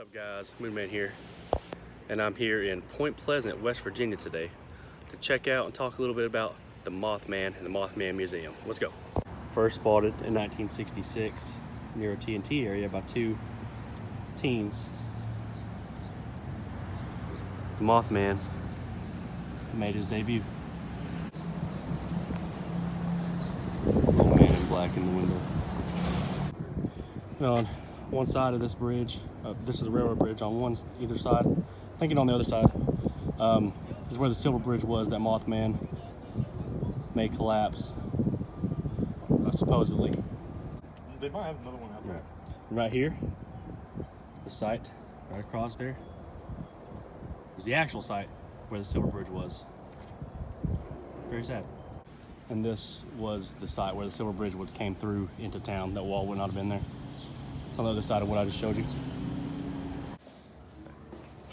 up, guys? Moonman here, and I'm here in Point Pleasant, West Virginia today to check out and talk a little bit about the Mothman and the Mothman Museum. Let's go. First spotted in 1966 near a TNT area by two teens. The Mothman made his debut. Old man in black in the window. On one side of this bridge, this is a railroad bridge on either side. Thinking on the other side is where the Silver Bridge was that Mothman may collapse, supposedly. They might have another one out there. Right here, the site right across there is the actual site where the Silver Bridge was. Very sad. And this was the site where the Silver Bridge came through into town. That wall would not have been there. It's on the other side of what I just showed you.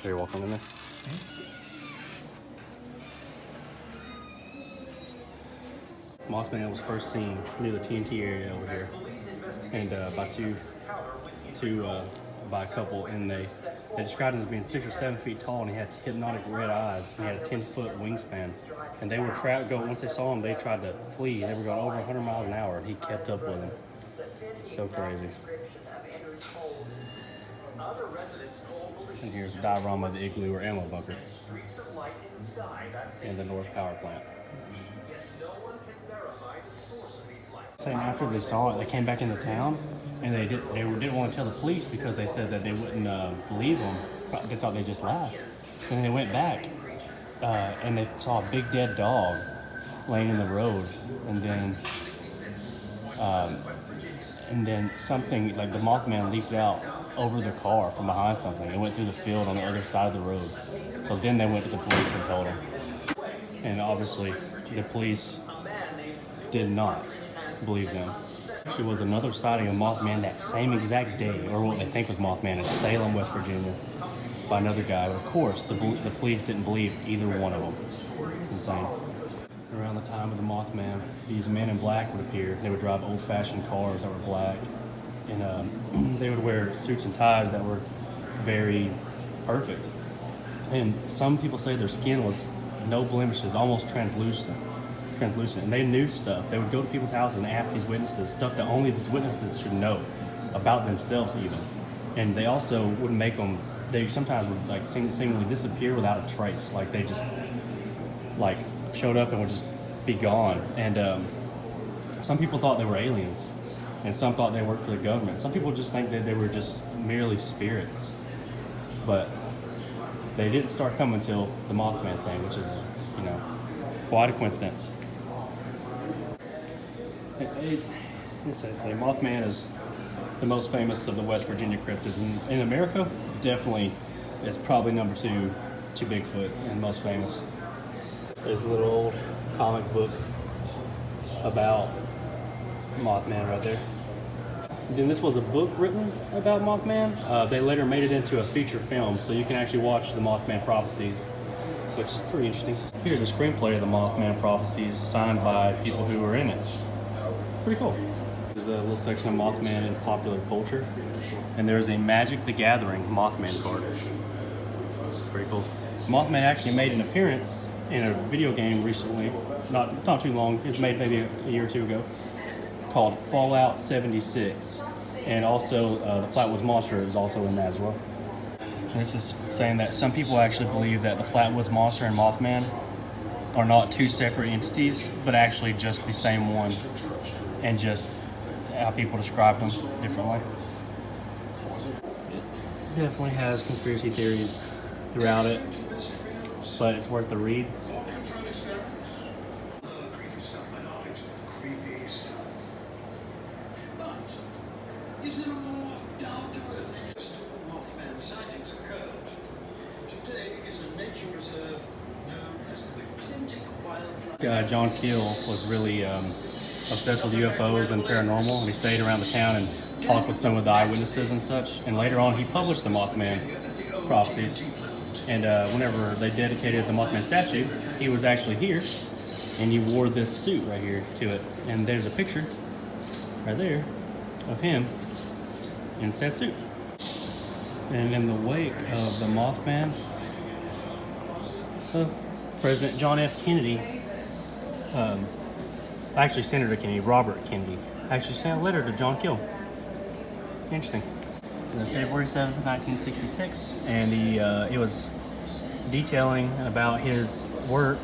So you're walking in there. Mothman was first seen near the TNT area over here, and by a couple, and they described him as being 6 or 7 feet tall, and he had hypnotic red eyes. He had a 10-foot wingspan, and they were once they saw him, they tried to flee. They were going over 100 miles an hour, and he kept up with them. So crazy. And here's a diorama of the igloo or ammo bunker and the North Power Plant. Saying after they saw it, they came back into town, and they didn't want to tell the police because they said that they wouldn't believe them. They thought they just laughed. And they went back, and they saw a big dead dog laying in the road, and then something like the Mothman leaped out over the car from behind something and went through the field on the other side of the road. So then they went to the police and told them. And obviously the police did not believe them. There was another sighting of Mothman that same exact day, or what they think was Mothman, in Salem, West Virginia, by another guy. But of course, the police didn't believe either one of them. It's insane. Around the time of the Mothman, these men in black would appear. They would drive old-fashioned cars that were black, and they would wear suits and ties that were very perfect. And some people say their skin was no blemishes, almost translucent. And they knew stuff. They would go to people's houses and ask these witnesses stuff that only these witnesses should know about themselves, even. And they also would make them. They sometimes would like seemingly disappear without a trace. Like they just like showed up and would just be gone. And some people thought they were aliens, and some thought they worked for the government. Some people just think that they were just merely spirits. But they didn't start coming until the Mothman thing, which is, quite a coincidence. Mothman is the most famous of the West Virginia cryptids. In America, definitely is probably number two to Bigfoot and most famous. There's a little old comic book about Mothman right there. Then this was a book written about Mothman. They later made it into a feature film, so you can actually watch the Mothman prophecies, which is pretty interesting. Here's a screenplay of the Mothman prophecies signed by people who were in it. Pretty cool. There's a little section of Mothman in popular culture, and there's a Magic the Gathering Mothman card. Pretty cool. Mothman actually made an appearance in a video game recently, not too long. It was made maybe a year or two ago, called Fallout 76, and also the Flatwoods Monster is also in that as well. And this is saying that some people actually believe that the Flatwoods Monster and Mothman are not two separate entities, but actually just the same one, and just how people describe them differently. It definitely has conspiracy theories throughout it, but it's worth the read. John Keel was really obsessed with UFOs and paranormal, and he stayed around the town and talked with some of the eyewitnesses and such. And later on, he published the Mothman prophecies. And whenever they dedicated the Mothman statue, he was actually here, and he wore this suit right here to it. And there's a picture right there of him in said suit. And in the wake of the Mothman, President John F. Kennedy, actually Senator Kennedy, Robert Kennedy, actually sent a letter to John Kill. Interesting. February 7th, 1966, and he was detailing about his work.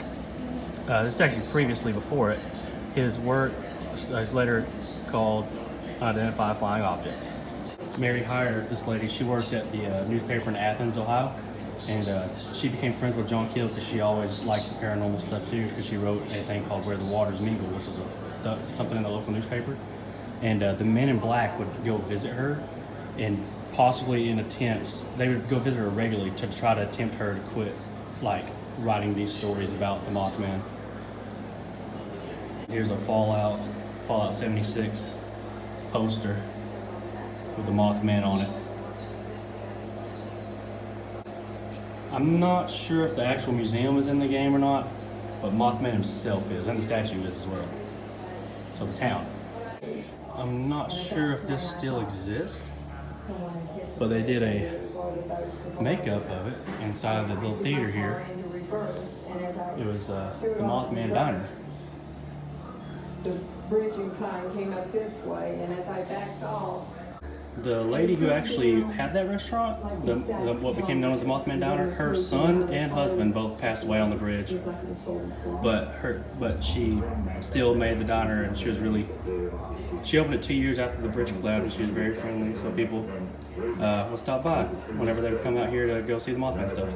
This is actually previously before it. His work, his letter called Identify Flying Objects. Mary hired this lady. She worked at the newspaper in Athens, Ohio, and she became friends with John Keel because she always liked the paranormal stuff too, because she wrote a thing called Where the Waters Mingle, which was something in the local newspaper. And the Men in Black would go visit her, and possibly in attempts, they would go visit her regularly to try to tempt her to quit, like, writing these stories about the Mothman. Here's a Fallout 76 poster with the Mothman on it. I'm not sure if the actual museum is in the game or not, but Mothman himself is, and the statue is as well. So the town. I'm not sure if this still exists, but they did a makeup of it inside the little theater here. It was the Mothman Diner. The bridge incline came up this way, and as I backed off, The lady who actually had that restaurant, what became known as the Mothman Diner, her son and husband both passed away on the bridge. But she still made the diner, and she opened it 2 years after the bridge collapsed, and she was very friendly, so people would stop by whenever they would come out here to go see the Mothman stuff.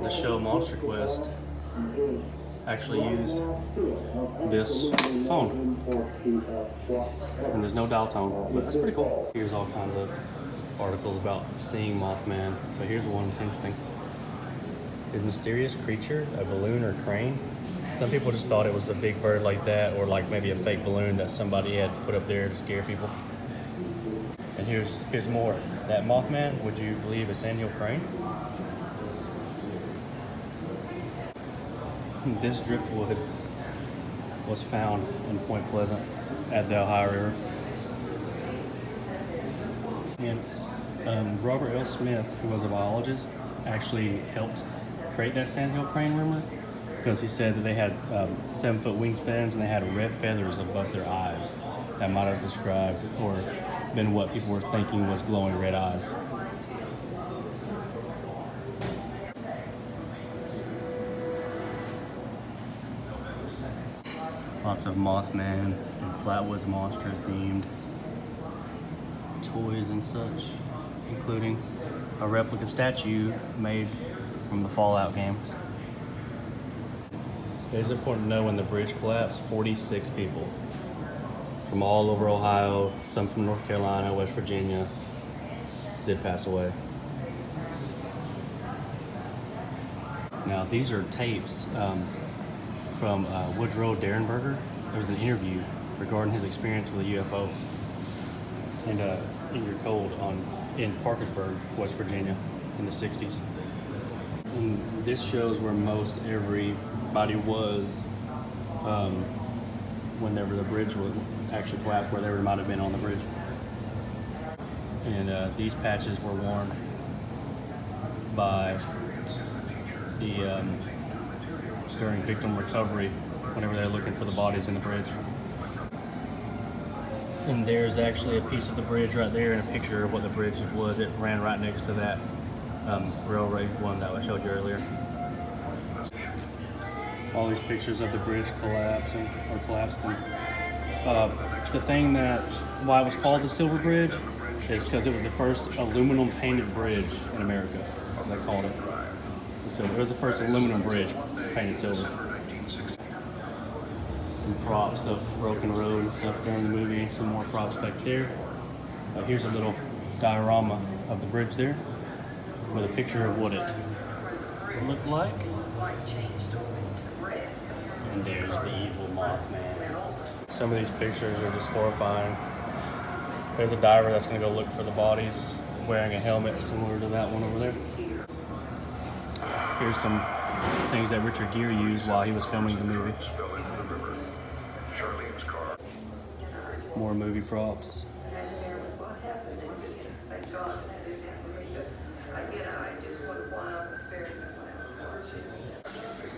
The show Monster Quest actually used this phone, and there's no dial tone, but that's pretty cool. Here's all kinds of articles about seeing Mothman, but here's one that's interesting. Is mysterious creature a balloon or crane? Some people just thought it was a big bird like that, or like maybe a fake balloon that somebody had put up there to scare people. And here's more. That Mothman, would you believe a sandhill crane? This driftwood was found in Point Pleasant at the Ohio River. And Robert L. Smith, who was a biologist, actually helped create that sandhill crane rumor, because he said that they had 7-foot wingspans and they had red feathers above their eyes. That might have described or been what people were thinking was glowing red eyes. Lots of Mothman and Flatwoods Monster themed toys and such, including a replica statue made from the Fallout games. It is important to know when the bridge collapsed, 46 people from all over Ohio, some from North Carolina, West Virginia, did pass away. Now these are tapes from Woodrow Derenberger. There was an interview regarding his experience with a UFO and in your cold in Parkersburg, West Virginia in the 60s. And this shows where most everybody was whenever the bridge would actually collapse, where they might have been on the bridge. And these patches were worn by the during victim recovery whenever they're looking for the bodies in the bridge. And there's actually a piece of the bridge right there and a picture of what the bridge was. It ran right next to that railway one that I showed you earlier. All these pictures of the bridge collapsing. And the thing why it was called the Silver Bridge is because it was the first aluminum painted bridge in America. They called it. So it was the first aluminum bridge painted silver. Some props of Broken Road and stuff during the movie. Some more props back there. Here's a little diorama of the bridge there with a picture of what it looked like. And there's the evil Mothman. Some of these pictures are just horrifying. There's a diver that's going to go look for the bodies wearing a helmet similar to that one over there. Here's some things that Richard Gere used while he was filming the movie. More movie props.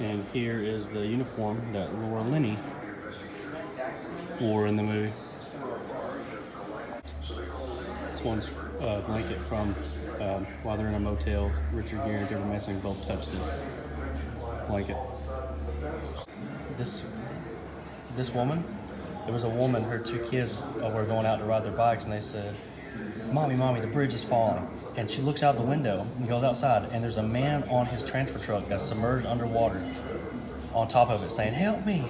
And here is the uniform that Laura Linney wore in the movie. This one's a blanket from while they're in a motel. Richard Gere and Deborah Messing both touched this blanket. This woman, it was a woman, her 2 kids were going out to ride their bikes, and they said, Mommy, the bridge is falling. And she looks out the window and goes outside, and there's a man on his transfer truck that's submerged underwater on top of it saying, help me,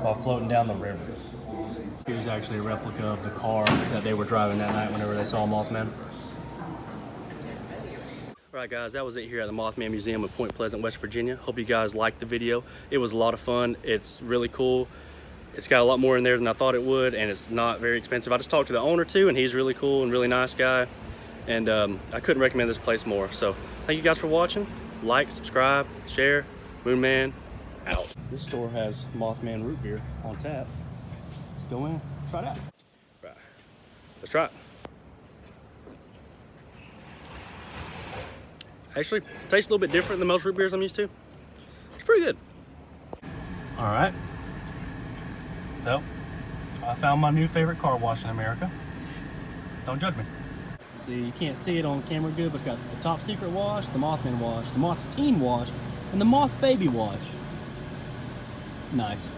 while floating down the river. Here's actually a replica of the car that they were driving that night whenever they saw Mothman. Alright guys, that was it here at the Mothman Museum in Point Pleasant, West Virginia. Hope you guys liked the video. It was a lot of fun. It's really cool. It's got a lot more in there than I thought it would, and it's not very expensive. I just talked to the owner too, and he's really cool and really nice guy. And I couldn't recommend this place more. So thank you guys for watching. Like, subscribe, share. Moonman out. This store has Mothman root beer on tap. Let's go in, try it out. Right. Let's try it. Actually, it tastes a little bit different than most root beers I'm used to. It's pretty good. All right. So, I found my new favorite car wash in America. Don't judge me. See, you can't see it on camera good, but it's got the Top Secret wash, the Mothman wash, the Moth Teen wash, and the Moth Baby wash. Nice.